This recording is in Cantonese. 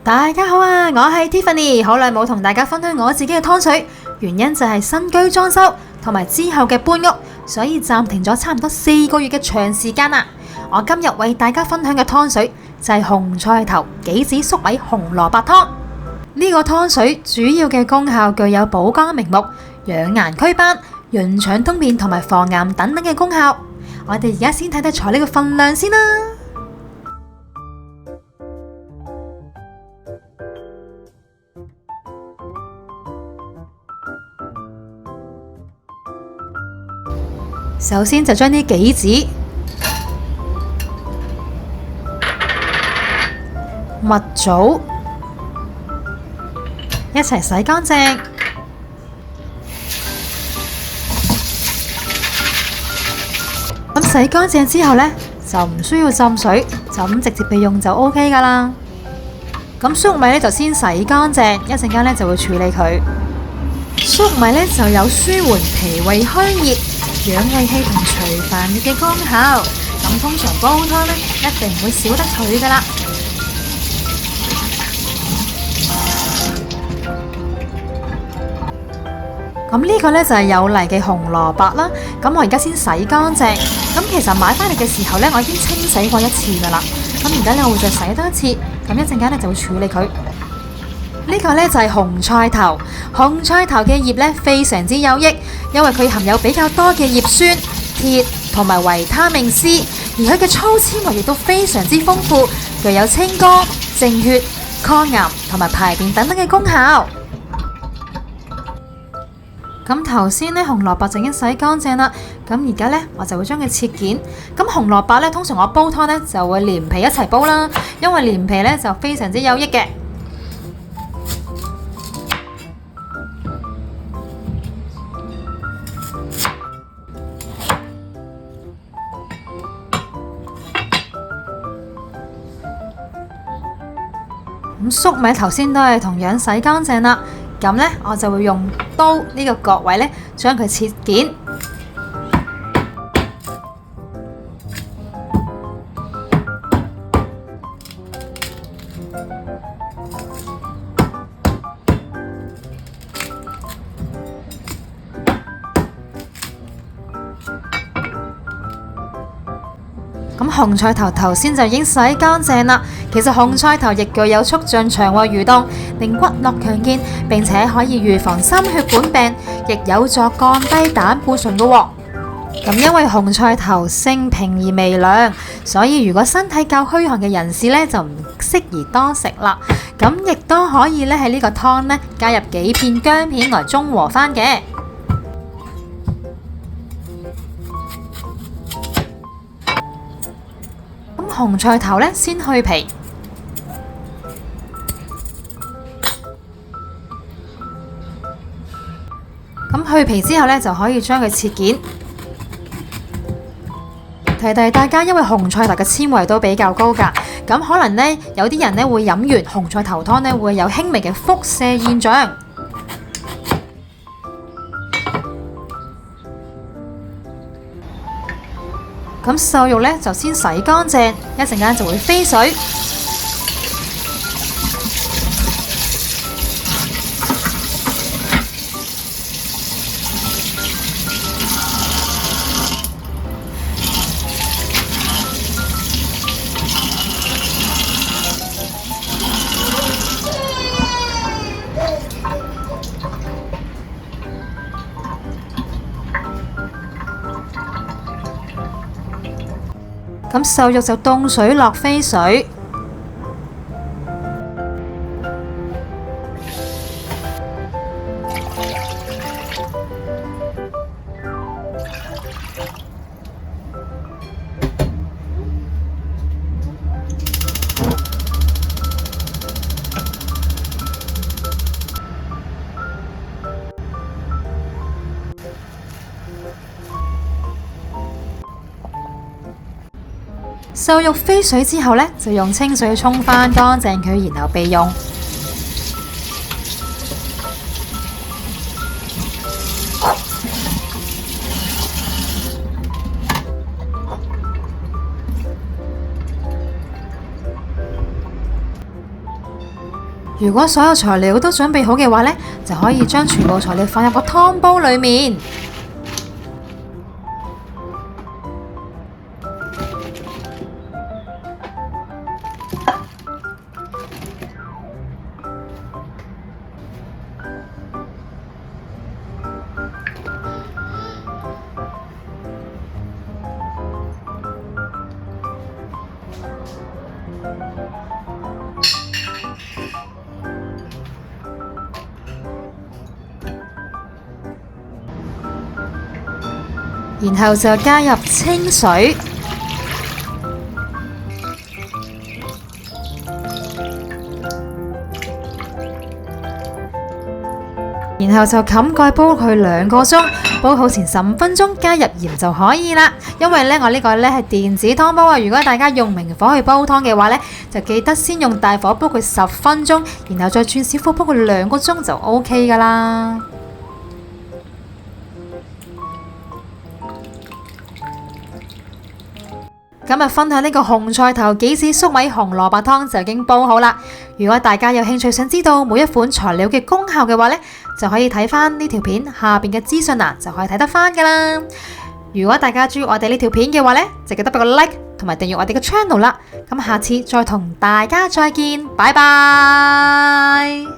大家好啊，我係 Tiffany， 好耐冇同大家分享我自己嘅湯水，原因就係新居裝修同埋之後嘅搬屋，所以暫停咗差唔多4個月嘅長時間啦。我今日為大家分享嘅湯水就係紅菜頭杞子粟米紅蘿蔔湯。呢個湯水主要嘅功效具有補肝明目、養顏祛斑、潤腸通便同埋防癌等等嘅功效。我哋而家先睇睇材料嘅份量先啦。首先就將啲杞子、蜜棗一齊洗乾淨，咁洗乾淨之後呢，就唔需要浸水，就咁直接備用就 OK 噶啦。咁粟米呢，就先洗乾淨，一陣間呢就會處理佢。粟米呢，就有舒緩脾胃虛熱、養胃氣同除煩熱嘅功效，咁通常煲湯呢，一定唔會少得佢噶啦。咁呢個呢，就係有泥嘅紅蘿蔔啦，咁我而家先洗乾淨。咁其實買返嚟嘅時候呢，我已經清洗過一次噶啦，咁而家呢，我會再洗多一次，咁一陣間呢，就會處理佢。呢個呢，就係紅菜頭，紅菜頭嘅葉呢，非常之有益，因為佢含有比較多嘅葉酸、鐵同埋維他命 C， 而佢嘅粗纖維亦都非常之豐富，具有清肝、淨血、抗癌同埋排便等等嘅功效。咁頭先呢，紅蘿蔔就已經洗乾淨啦，咁而家呢，我就會將佢切件。咁紅蘿蔔呢，通常我煲湯呢就會連皮一齊煲啦，因為連皮呢就非常之有益嘅。咁粟米頭先都係同樣洗乾淨啦，咁呢，我就會用刀呢個角位呢將佢切件。咁紅菜頭頭先就已經洗乾淨啦。其實紅菜頭亦具有促進腸胃蠕動、令骨骼強健，並且可以預防心血管病，亦有助降低膽固醇嘅喎。咁因為紅菜頭性平而微涼，所以如果身體較虛寒嘅人士呢，就唔適宜多食啦。咁亦都可以呢喺呢個湯呢加入幾片薑片來中和返嘅。紅菜頭呢，先去皮，咁去皮之後呢，就可以將佢切件。提提大家，因為紅菜頭嘅纖維都比較高㗎，咁可能呢，有啲人呢會飲完紅菜頭湯呢，會有輕微嘅腹瀉現象。咁瘦肉呢，就先洗乾淨，一陣間就會飛水。咁瘦肉就凍水落飛水，瘦肉飛水之後呢，就用清水沖返乾淨佢，然後備用。如果所有材料都準備好嘅話呢，就可以將全部材料放入個湯煲裏面。然後就加入清水，然後就冚蓋煲佢2個鐘，煲好前15分鐘，加入鹽就可以啦。因為呢，我呢個呢係電子湯煲啊，如果大家用明火去煲湯嘅話呢，就記得先用大火煲佢10分鐘，然後再轉小火煲佢2個鐘就 OK 噶啦。今日分享呢個紅菜頭杞子粟米紅蘿蔔湯就已經煲好啦。如果大家有興趣想知道每一款材料嘅功效嘅話呢，就可以睇翻呢條片下邊嘅資訊欄，就可以睇得翻噶啦。如果大家中意我哋呢條片嘅話呢，就記得俾個 like 同埋訂閱我哋嘅 channel 啦。咁下次再同大家再見，拜拜。